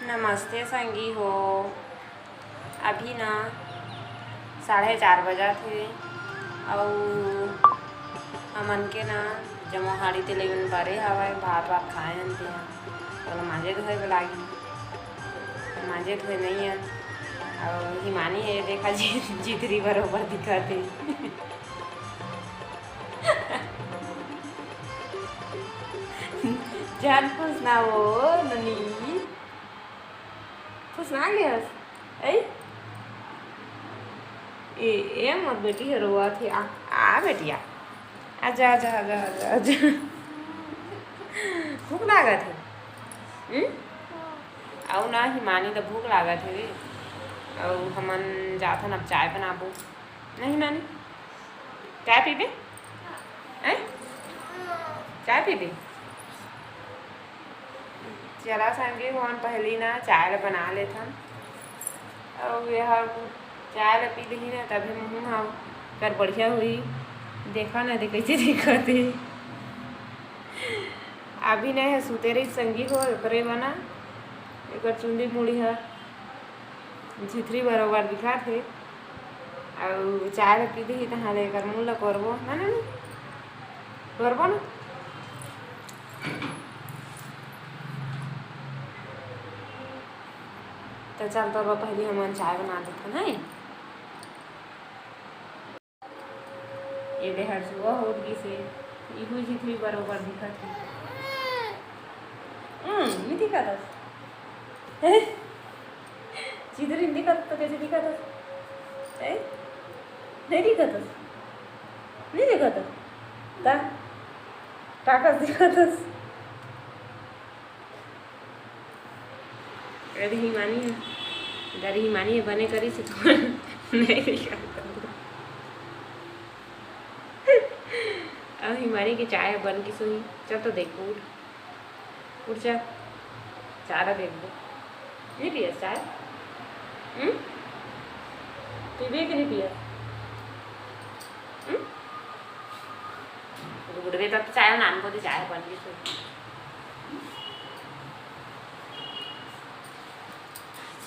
नमस्ते संगी हो। अभी ना 4:30 बजा थे और हमन के ना जमो हाड़ी ते लेवन बरे हवय भात वात खाए हन तेहा तो मांजे धोए बर लागी मांजे धोए नहीं हन और हिमानी है देखा जितरी बरोबर दिखत हे जान फुसना वो ननी फुसना गयस ऐ ए मत बेटी हरुआ थी आ बेटिया आजा आजा आजा आजा आजा भूख लागत है और ना हिमानी तो भूख लागत है और हमन जाथन अब चाय बनाबो नहीं हिमानी चाय पीबे ऐ चाय पीबे चला संगे हुआ पहली ना चाय बना लेथन और यह चाय पी ली ना तभी मुँह हाँ कर बढ़िया हुई देखा ना दे कैसे दिखत है अभी नहीं है सुते रही संगी हो करे बना एक चुंदी मुड़ी है झिथरी बरोबर दिखा थे और चाय पी ली तहाँ लेकर मुँह ला करबो ना ना करबो ना तो चल तो पहले हम चाय बना देते हैं ये दे हर सुबह होगी से इहु झिथरी बरोबर दिखत है नहीं दिखत है झिथरी दिखत तो कैसे दिखत है नहीं दिखत नहीं दिखत ता टाकस दिखत अरे हिमानी है इधर हिमानी है बने करी से तो नहीं दिखत अब हिमानी की चाय बन की सोई चल तो देखो उठ जा चारा देख दो नहीं पिया चाय पीबे कि नहीं पिया बुढ़वे तब चाय नान को तो चाय बन की सोई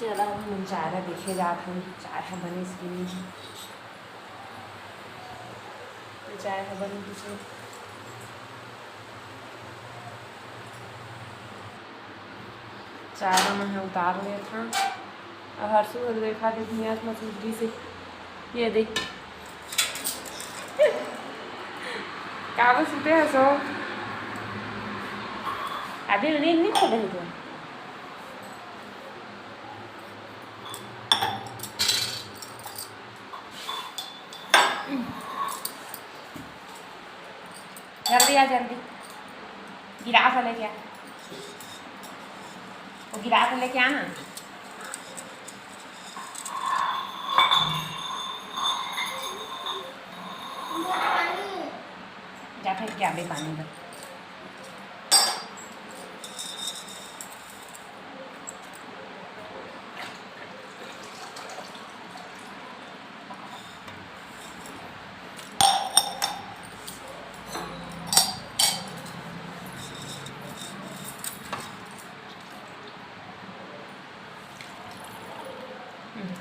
चला हम चारा देखे जाते हैं चाय बने इसकी नहीं चाय है बनी किसी चाय में उतार लिया था और हरसू देखा देखी मसूरी से ये देख काबू सुते है सो अभी नींद नहीं खोले तो जल्दी आ जल्दी गिलास लेके आ वो गिलास लेके आना जा फिर क्या भी पानी दो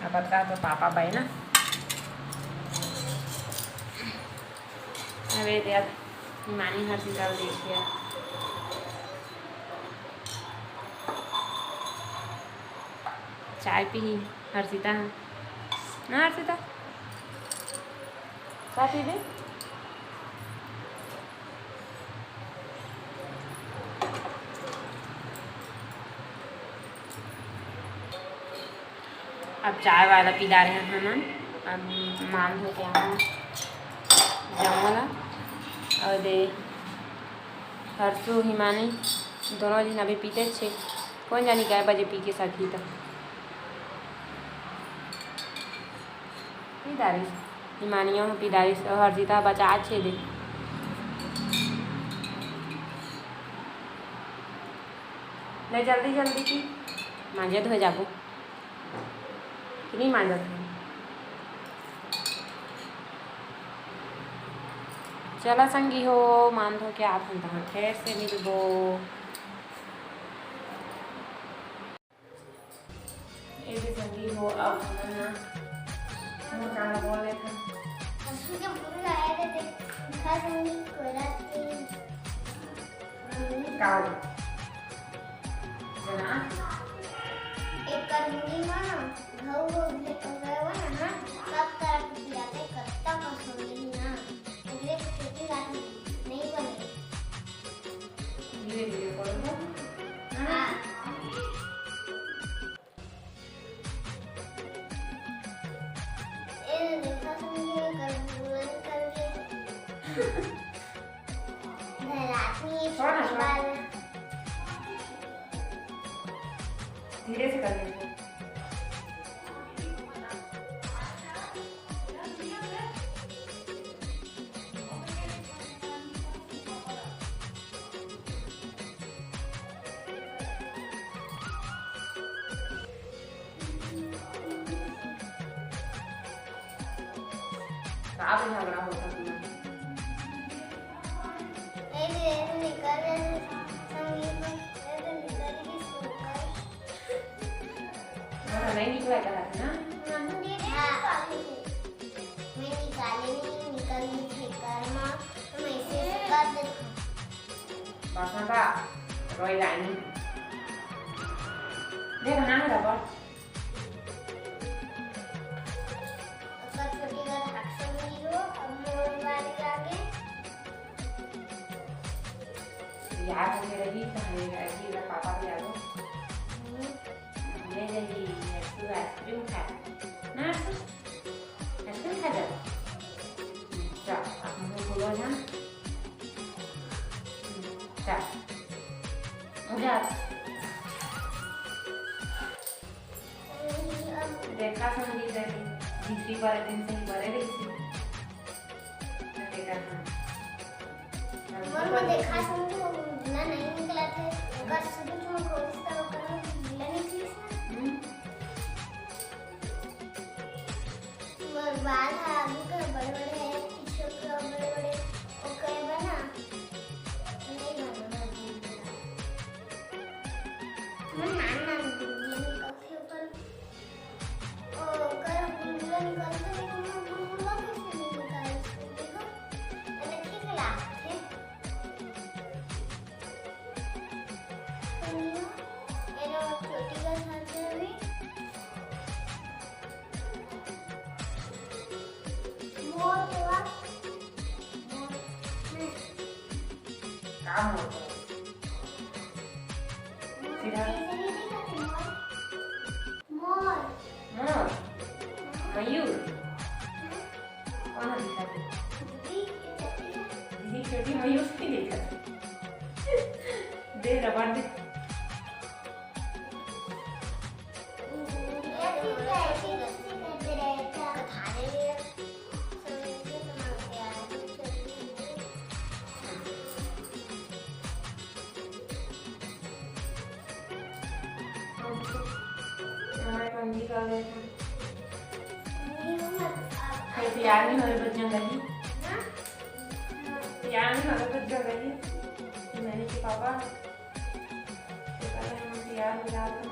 अब बता तो पापा भाई ना अरे यार मानी हर चीज़ देखिए चाय पी हर्षिता ना हर्षिता चाय पी दे अब चाय वाला पिला रहे हैं हम अब मान हो क्या जमोला और दे हर्षू हिमानी दोनों दिन अभी पीते छे कौन जानी क्या बजे पी के साथी तक पीदारी हिमानियों पीदारी हर्षिता बचा छे दे नहीं जल्दी जल्दी की मांजे धो जाबो कि नहीं मांजत है चला संगी हो मान धो के आप हम फिर से मिलबो संगी हो अब ना मोटा बोले थे असू के पूरे आए थे खास संगी कोरा काउ जना एक करनी माना घाव हो गए ना सब तरह खिलाते कत्ता पसंदी ना अगले खेती लाती नहीं बने धीरे धीरे करो हाँ ये देखा संगी कर बुलंद करके धीरे से कर लेंगे आप झगड़ा होता तुम्हें नहीं निकला था ना मैं निकाले नहीं निकल नहीं करना तो मैं इसे कर देता पासना का रोई लाइन देख ना है रबर उसका छोटी का अक्सर नहीं हो अब मोर वाले आगे यार मुझे रही कहानी रही मेरा पापा भी आ गया ले रही तू आइसक्रीम खा ना आइसक्रीम खा जा जा आप मुझे बोलो ना जा उठा देखा संगीत रही दूसरी बार दिन से ही बड़े रही थी देखा मोर में देखा समझो ना नहीं निकला थे अगर शुरू में कोशिश करो करो बिल्ला निकली मोर बाल है आगे के बड़े बड़े है पीछे के बड़े बड़े ओके बना नहीं बना मैं नाना बिल्ला निकलते ऊपर ओ कर बिल्ला निकलते नहीं बिल्ला कैसे नहीं निकाल देखो मैंने ठीक ला छोटी का साथ में मोर हुआ काम होता है सीधा मोर मोर मयूर कौन दिखाते दीदी छोटी मयूर से दिखाते दे रबर दे तैयार नहीं हो रही बच्चों गली तैयार नहीं हो रही बच्चों गली मैंने के पापा तैयार हो जाता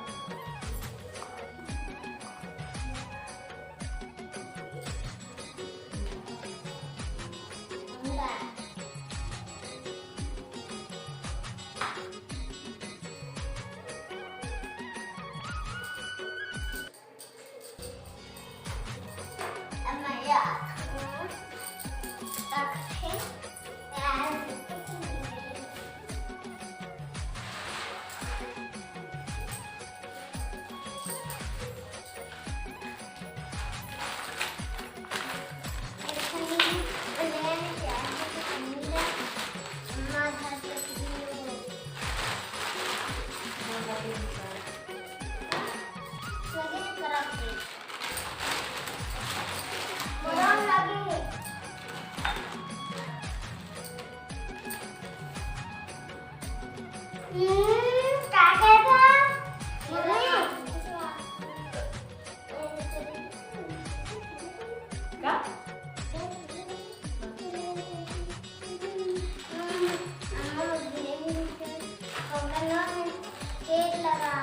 केक लगा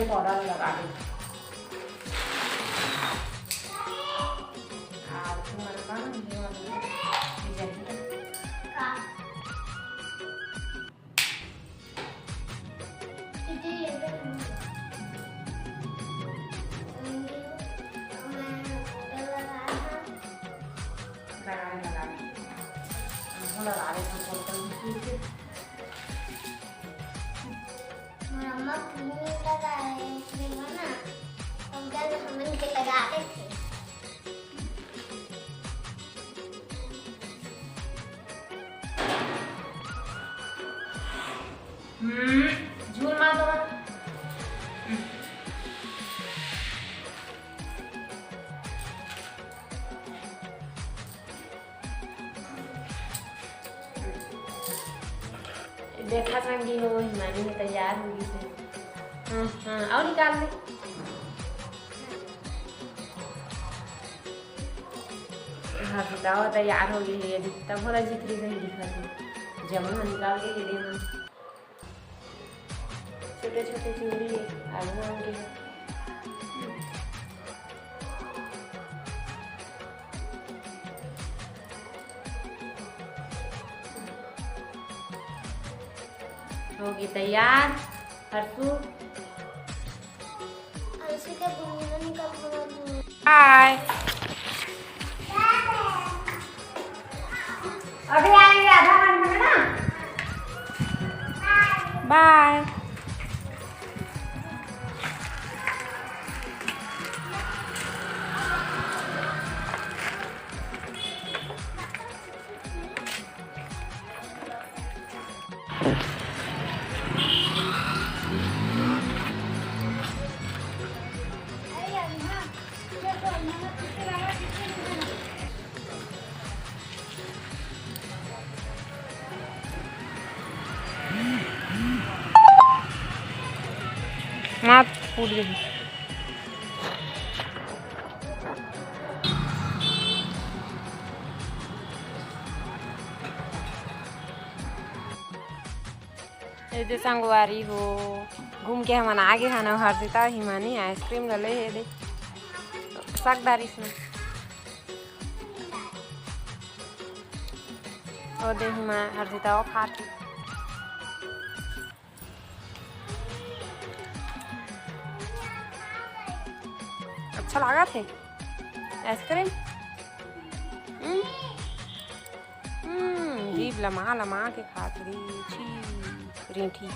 पाउडर लगा दे और तुम्हारे का ये वाला का इधर ये लगा दे मम्मा क्रीम लगा रहे हैं क्रीम ना हम कल हम इनके लगा रहे थे झूल मार दो देखा संगी हो हिमानी में तैयार होगी से हाँ और निकाल दे हाँ बताओ तैयार हो गई है तब बोला जितनी सही दिखा थी जमुन निकाल के दे देना छोटे छोटे चूड़ी आलू आलू होगी तैयार हरसू अलसी के बुनिया निकाल हाय अभी आएंगे आधा घंटे में ना बाय मत फूट गई ये संगवारी हो घूम के हम आगे खाना हरसिता हिमानी आइसक्रीम ले दे सकदारी इसमें और दे हिमा हरसिता वो खाती अच्छा लगा थे आइसक्रीम जीभ लमा लमा के खाती छी रेठी